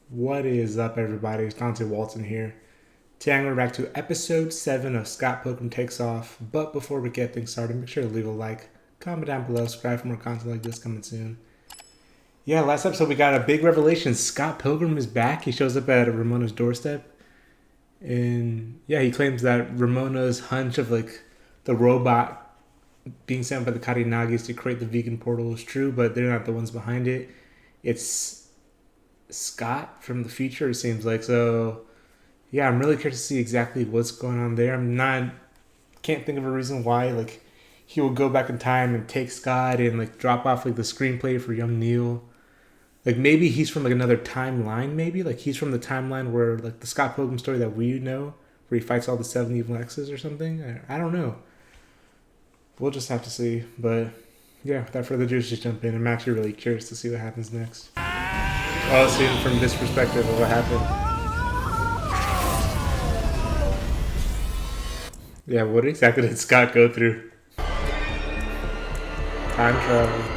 What is up, everybody? It's Dante Walton here. Today we're back to episode 7 of Scott Pilgrim Takes Off. But before we get things started, make sure to leave a like, comment down below, subscribe for more content like this coming soon. Yeah, last episode we got a big revelation. Scott Pilgrim is back. He shows up at Ramona's doorstep. And yeah, he claims that Ramona's hunch of like the robot being sent by the Karinagis to create the vegan portal is true, but they're not the ones behind it. It's Scott from the future, it seems like. So yeah, I'm really curious to see exactly what's going on there. Can't think of a reason why like he will go back in time and take Scott and like drop off like the screenplay for young Neil. Like maybe he's from like another timeline, maybe like he's from the timeline where like the Scott Pilgrim story that we know, where he fights all the 7 evil X's or something. I don't know. We'll just have to see. But yeah, without further ado, just jump in. I'm actually really curious to see what happens next. Oh, see from this perspective of what happened. Yeah, what exactly did Scott go through? Time travel.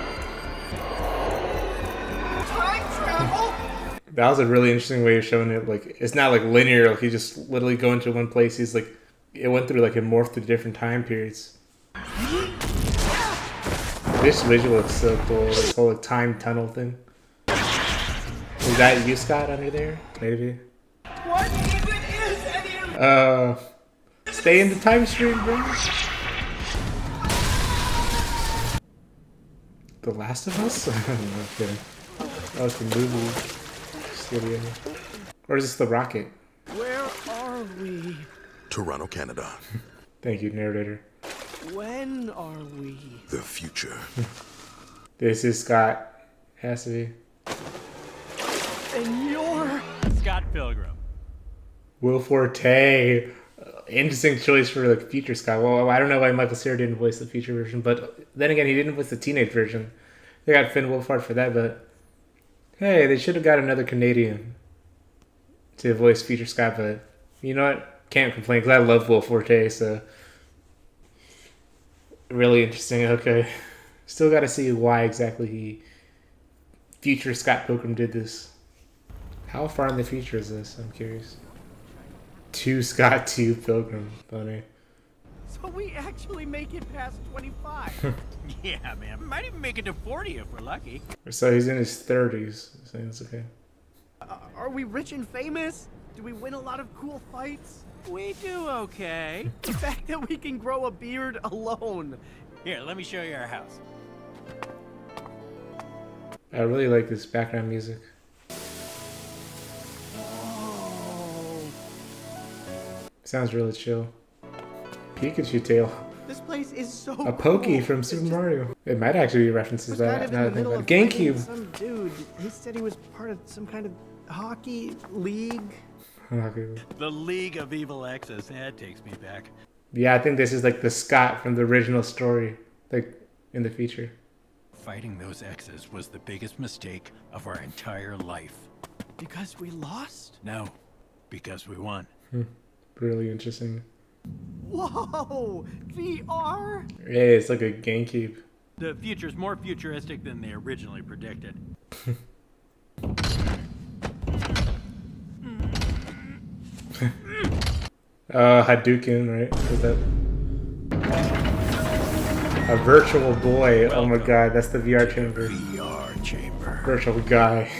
That was a really interesting way of showing it. Like, it's not like linear. Like, he just literally go into one place. He's like, it went through like it morphed through different time periods. This visual is so cool. This whole like, time tunnel thing. Is that you, Scott, under there? Maybe. What even is any of Stay in the time stream, bro. The Last of Us? I'm not kidding. That was the movie. Studio. Or is this the rocket? Where are we? Toronto, Canada. Thank you, narrator. When are we? The future. This is Scott. Has to be. And you're Scott Pilgrim. Will Forte. Interesting choice for like future Scott. Well, I don't know why Michael Cera didn't voice the future version, but then again, he didn't voice the teenage version. They got Finn Wolfhard for that, but hey, they should have got another Canadian to voice future Scott. But you know what? Can't complain because I love Will Forte. So really interesting. Okay, still got to see why exactly future Scott Pilgrim did this. How far in the future is this? I'm curious. 2 Scott, 2 Pilgrim. Funny. so we actually make it past 25. Yeah, man. Might even make it to 40 if we're lucky. So he's in his 30s. So that's okay. Are we rich and famous? Do we win a lot of cool fights? We do okay. The fact that we can grow a beard alone. Here, let me show you our house. I really like this background music. Oh, Sounds really chill. Pikachu tail. this place is so A Pokey cool. from It's Super just- Mario. It might actually be references was to kind that. of Now in that I the think middle about of it. fighting GameCube. some dude. He said he was part of some kind of hockey league. Okay. The League of Evil X's. That takes me back. Yeah, I think this is like the Scott from the original story, like in the future. Fighting those X's was the biggest mistake of our entire life. Because we lost? No, because we won. Really interesting. Whoa! VR? Yeah, it's like a GameCube. The future's more futuristic than they originally predicted. Hadouken, right? Is that a virtual boy? Oh my god, that's the VR chamber. VR chamber. Virtual guy.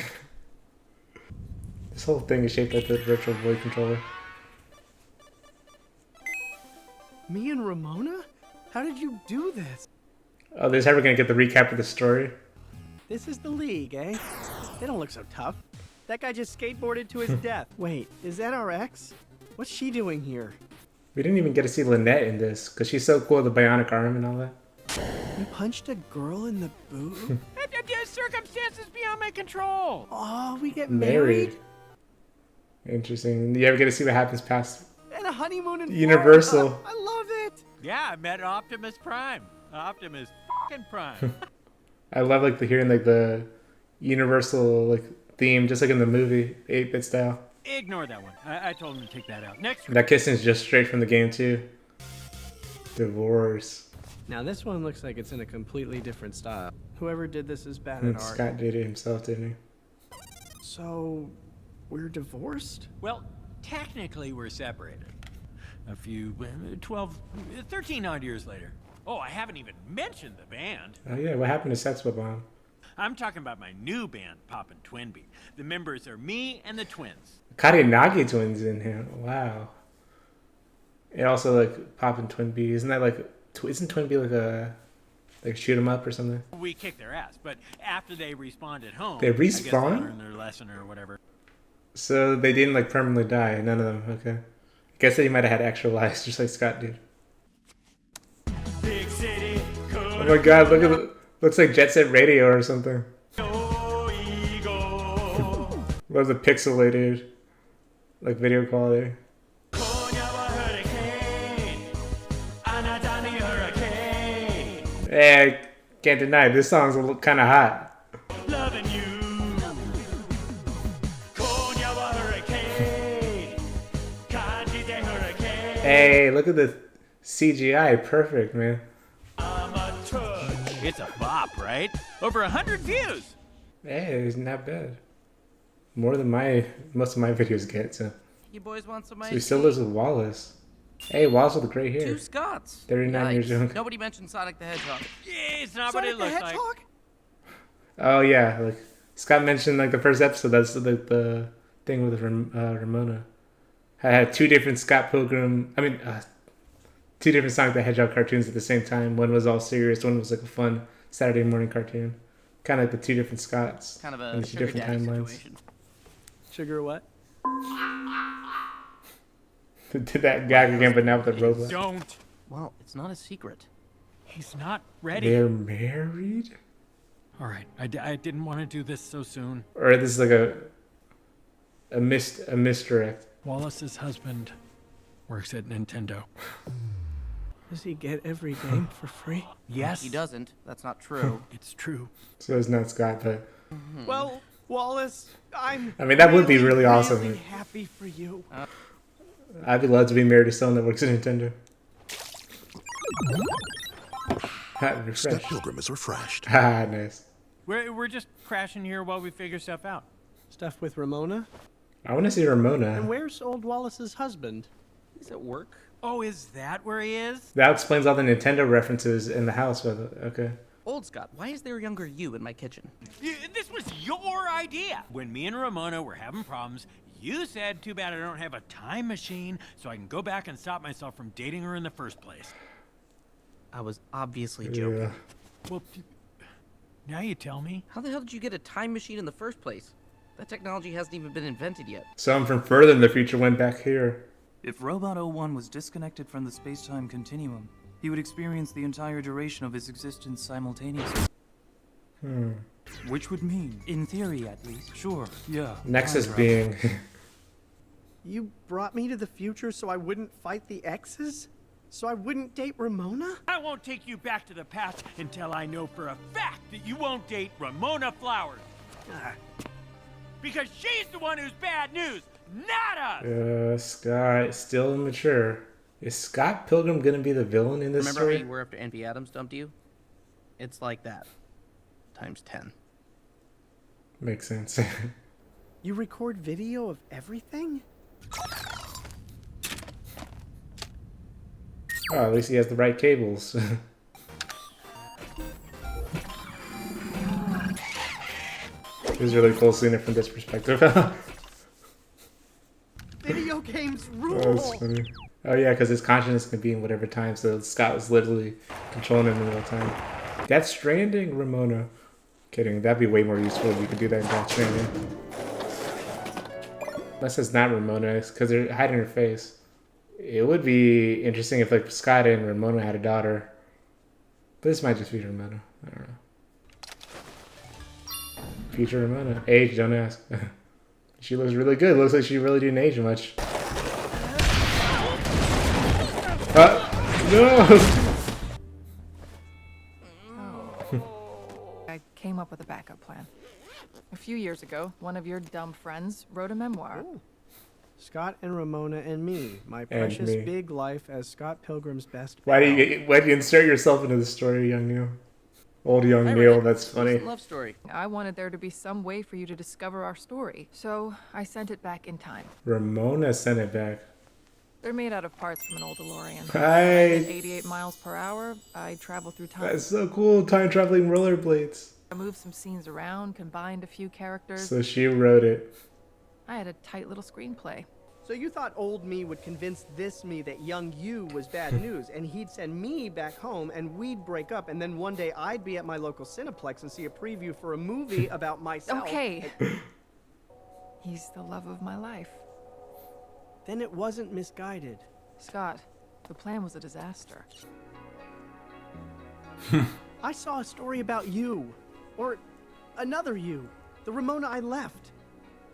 This whole thing is shaped like the virtual boy controller. Me and Ramona? How did you do this? Oh, they're ever gonna get the recap of the story? This is the League, eh? They don't look so tough. That guy just skateboarded to his death. Wait, is that our ex? What's she doing here? We didn't even get to see Lynette in this, because she's so cool with the bionic arm and all that. You punched a girl in the boob? Circumstances beyond my control. Oh, we get Married. married? Interesting. You ever get to see what happens past And a honeymoon in Universal. Florida. I love it. Yeah, I met Optimus Prime. Optimus fucking Prime. I love like the hearing like the Universal like theme, just like in the movie, 8-bit style. Ignore that one. I told him to take that out. Next. That kissing is just straight from the game too. Divorce. Now this one looks like it's in a completely different style. Whoever did this is bad at art. Scott did it himself, didn't he? So, We're divorced? Well, technically we're separated. A few, 12, 13 odd years later. Oh, I haven't even mentioned the band. Oh yeah, what happened to Sex Bomb? I'm talking about my new band, Poppin' Twinbee. The members are me and the twins. Karinagi twins in here. Wow. And also like Poppin' Twinbee. Isn't that like isn't Twinbee like a shoot 'em up or something? We kicked their ass, but after they respawned at home, They I guess respawn? they learned their lesson or whatever. So they didn't like permanently die. None of them. Okay. Guess that he might have had extra lives, just like Scott did. Big city, Oh my God! Look at the, looks like Jet Set Radio or something. Love the pixelated like video quality. Hey, I can't deny it. This song's kind of hot. loving you. Hey, look at the CGI. Perfect, man. It's a bop, right? Over 100 views. Hey, it's not bad. More than most of my videos get. So You boys want some ice? he still lives with Wallace. Hey, Wallace with the gray hair. Two Scots. 39 years Yikes. young. Nobody mentioned Sonic the Hedgehog. Yeah, it's not Sonic what the it looks like. Hedgehog? Oh yeah, like Scott mentioned, like the first episode. That's the thing with Ramona. I had two different Scott Pilgrim. Two different Sonic the Hedgehog cartoons at the same time. One was all serious. One was like a fun Saturday morning cartoon. Kind of like the two different Scotts. Kind of in a the sugar different daddy timelines. situation. Sugar what? Did that gag again, but now with the robot. Don't. Well, it's not a secret. He's not ready. They're married, All right, I didn't want to do this so soon. or this is like a misdirect. Wallace's husband works at Nintendo. Does he get every game for free? Yes, He doesn't. That's not true. It's true. So it's not Scott, but Well, Wallace, I'm. I mean, that would be really awesome. Really happy for you. I'd be glad to be married to someone that works at Nintendo. Scott Refresh. Pilgrim is refreshed. Ah, nice. We're just crashing here while we figure stuff out. Stuff with Ramona. I want to see And Ramona. where's old Wallace's husband? He's at work. Oh, is that where he is? That explains all the Nintendo references in the house. Okay. Old Scott, why is there a younger you in my kitchen? This was your idea. When me and Ramona were having problems, you said, too bad I don't have a time machine so I can go back and stop myself from dating her in the first place. I was obviously joking. Yeah. Well, now you tell me. How the hell did you get a time machine in the first place? That technology hasn't even been invented yet. Someone from further in the future went back here. If Robot 01 was disconnected from the space-time continuum, he would experience the entire duration of his existence simultaneously. Which would mean, in theory at least, sure, yeah. Nexus time travel. being. You brought me to the future so I wouldn't fight the exes? So I wouldn't date Ramona? I won't take you back to the past until I know for a fact that you won't date Ramona Flowers. Because she's the one who's bad news, not us! Scott, still immature. Is Scott Pilgrim gonna be the villain in this Remember how story? you were after Envy Adams dumped you? It's like that. Times 10. Makes sense. You record video of everything? Oh, at least he has the right cables. It was really cool seeing it from this perspective. Video games rule! That's funny. Oh yeah, because his consciousness can be in whatever time, so Scott was literally controlling him in real time. Death Stranding, Ramona. Kidding, that'd be way more useful if you could do that in Death Stranding. Unless it's not Ramona, because they're hiding her face. It would be interesting if like Scott and Ramona had a daughter. But this might just be Ramona. I don't know. Future Ramona. Age, don't ask. She looks really good. Looks like she really didn't age much. No! I came up with a backup plan. A few years ago, one of your dumb friends wrote a memoir. Scott and Ramona and me. My precious me. big life as Scott Pilgrim's best Why do pal. you insert yourself into the story, young Neil? Old young I read Neil, it. that's It was funny. a love story. I wanted there to be some way for you to discover our story, so I sent it back in time. Ramona sent it back. They're made out of parts from an old DeLorean. At Hi. 88 miles per hour, I travel through time. That's so cool. Time traveling rollerblades. I moved some scenes around, combined a few characters. So she wrote it. I had a tight little screenplay. So you thought old me would convince this me that young you was bad news, and he'd send me back home, and we'd break up, and then one day I'd be at my local Cineplex and see a preview for a movie about myself. Okay. He's the love of my life. Then it wasn't misguided. Scott, the plan was a disaster. I saw a story about you. Or another you. The Ramona I left.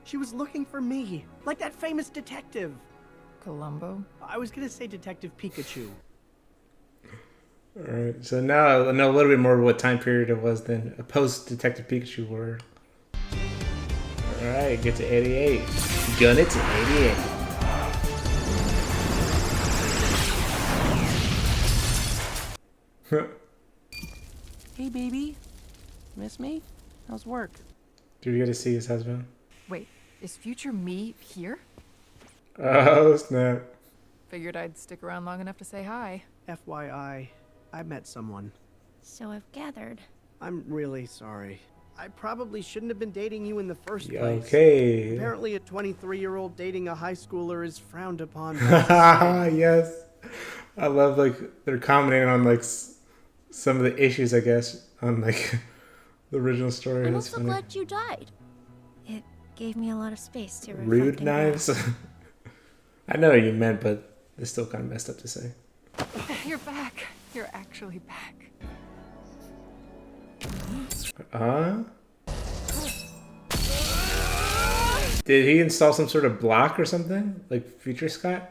She was looking for me. Like that famous detective. Columbo? I was gonna say Detective Pikachu. Alright, so now I know a little bit more of what time period it was than a post-Detective Pikachu word. Alright, get to 88. Gun it to 88. Hey, baby. Miss me? How's work? Did you get to see his husband? Wait, is future me here? Oh, snap. Figured I'd stick around long enough to say hi. FYI, I met someone. So I've gathered. I'm really sorry. I probably shouldn't have been dating you in the first place. Okay. Apparently a 23-year-old dating a high schooler is frowned upon. Yes. I love, like, they're commenting on, like, some of the issues, I guess, on, like, the original story. I'm That's also funny. glad you died. It gave me a lot of space to reflect Rude and grow. knives? I know what you meant, but it's still kind of messed up to say. You're back. You're actually back. Did he install some sort of block or something? Like Future Scott?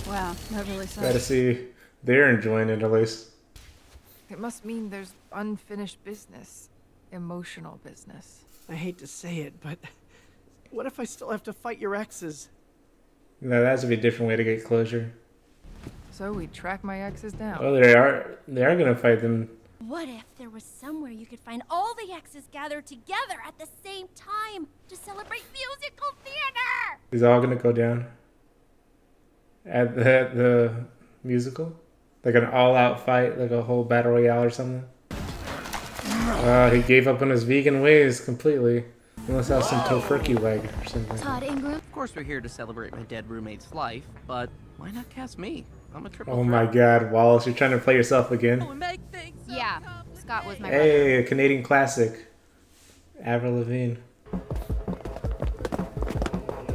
Wow, that really Gotta sucks. see they're enjoying it at least. It must mean there's unfinished business. Emotional business. I hate to say it, but what if I still have to fight your exes? No, that would be a different way to get closure. So we track my exes down. Oh, they are gonna fight them. What if there was somewhere you could find all the exes gathered together at the same time to celebrate musical theater? Is all gonna go down at the musical? Like an all-out fight, like a whole battle royale or something? He gave up on his vegan ways completely. He must have some tofurkey leg or something. Todd Ingram? Of course, we're here to celebrate my dead roommate's life, but why not cast me? I'm a triple Oh threat. my god, Wallace, you're trying to play yourself again. Yeah, Scott was my Hey, a Canadian classic. Avril Lavigne.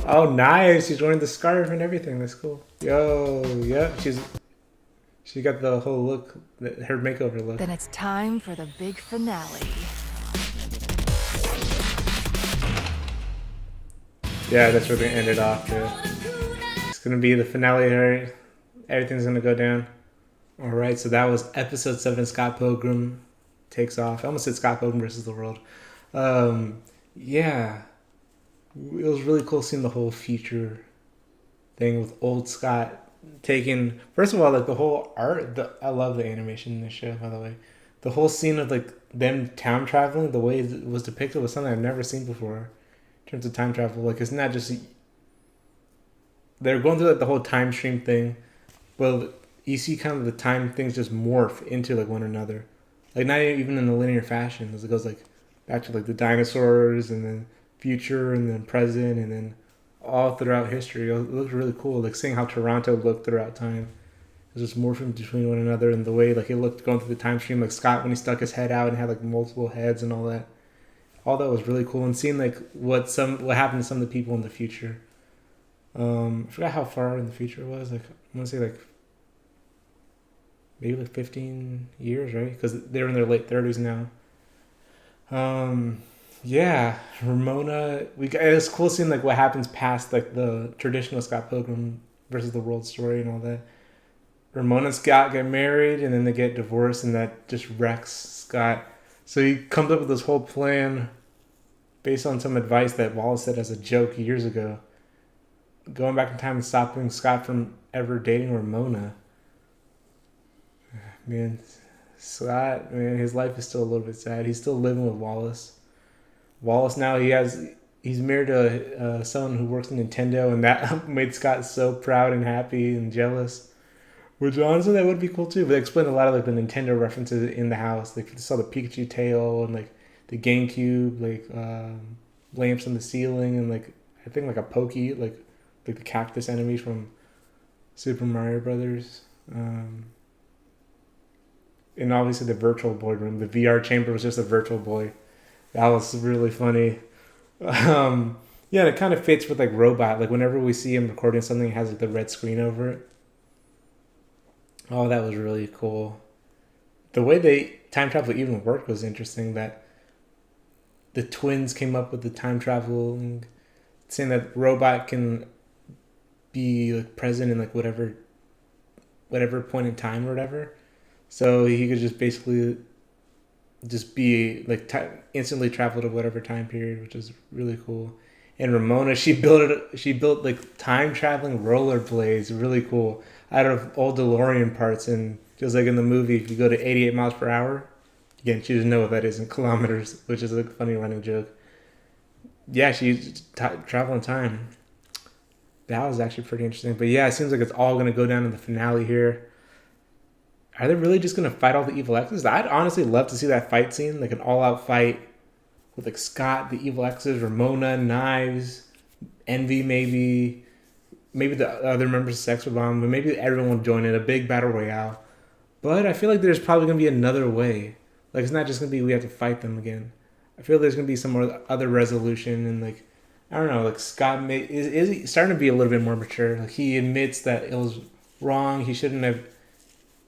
Oh, nice. She's wearing the scarf and everything. That's cool. Yo, yep. She got the whole look, her makeover look. Then it's time for the big finale. Yeah, that's where they ended off. Yeah. It's gonna be the finale. Right? Everything's gonna go down. All right. So that was episode 7. Scott Pilgrim takes off. I almost said Scott Pilgrim versus the World. Yeah. It was really cool seeing the whole future thing with old Scott taking. First of all, like the whole art. I love the animation in this show. By the way, the whole scene of like them time traveling, the way it was depicted was something I've never seen before. In terms of time travel, like it's not just they're going through like the whole time stream thing, but you see kind of the time things just morph into like one another, like not even in a linear fashion. As it goes like back to like the dinosaurs and then future and then present and then all throughout history. It looked really cool, like seeing how Toronto looked throughout time. It was just morphing between one another and the way like it looked going through the time stream, like Scott when he stuck his head out and had like multiple heads and all that. All that was really cool, and seeing like what happened to some of the people in the future. I forgot how far in the future it was. Like I want to say like maybe like 15 years, right? Because they're in their late 30s now. Yeah, Ramona. It's cool seeing like what happens past like the traditional Scott Pilgrim versus the World story and all that. Ramona and Scott get married, and then they get divorced, and that just wrecks Scott. So he comes up with this whole plan based on some advice that Wallace said as a joke years ago. Going back in time and stopping Scott from ever dating Ramona. man, Scott, man, his life is still a little bit sad. He's still living with Wallace. Wallace now he's married to someone who works at Nintendo, and that made Scott so proud and happy and jealous. Which honestly, that would be cool too. But they explained a lot of like the Nintendo references in the house. Like you saw the Pikachu tail and like the GameCube, like lamps on the ceiling, and like I think like a Pokey, like the cactus enemies from Super Mario Brothers. And obviously the Virtual Boy room, the VR chamber was just a Virtual Boy. That was really funny. Yeah, it kind of fits with like Robot. Like whenever we see him recording something, it has like the red screen over it. Oh, that was really cool. The way they time travel even worked was interesting. That the twins came up with the time travel, saying that Robot can be like present in like whatever point in time or whatever. So he could just basically just be like instantly travel to whatever time period, which is really cool. And Ramona, she built like time traveling rollerblades, really cool, out of old DeLorean parts. And just like in the movie, if you go to 88 miles per hour, again, she doesn't know what that is in kilometers, which is a funny running joke. Yeah, she's traveling time. That was actually pretty interesting. But yeah, it seems like it's all gonna go down in the finale here. Are they really just gonna fight all the evil X's? I'd honestly love to see that fight scene, like an all-out fight with like Scott, the evil X's, Ramona, Knives, Envy, maybe the other members of Sex Bomb, but maybe everyone will join in a big battle royale. But I feel like there's probably gonna be another way. Like it's not just gonna be we have to fight them again. I feel there's gonna be some more other resolution, and like I don't know, like Scott is starting to be a little bit more mature. Like he admits that it was wrong. He shouldn't have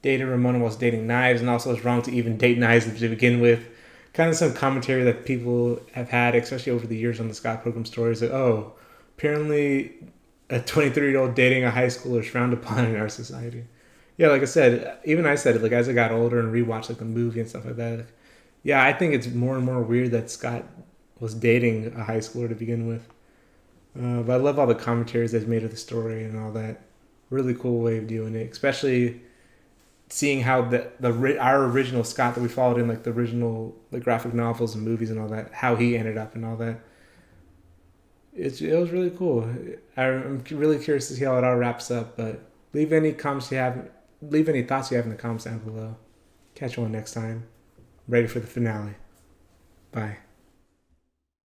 dated Ramona whilst dating Knives, and also it's wrong to even date Knives to begin with. Kind of some commentary that people have had, especially over the years on the Scott Pilgrim stories, that, oh, apparently a 23-year-old dating a high schooler is frowned upon in our society. Yeah, like I said, even I said it, like as I got older and rewatched like the movie and stuff like that, like, yeah, I think it's more and more weird that Scott was dating a high schooler to begin with. But I love all the commentaries they've made of the story and all that. Really cool way of doing it, especially seeing how our original Scott that we followed in like the original like graphic novels and movies and all that, how he ended up and all that. It was really cool. I'm really curious to see how it all wraps up. But leave any thoughts you have in the comments down below. Catch you on next time. I'm ready for the finale. Bye.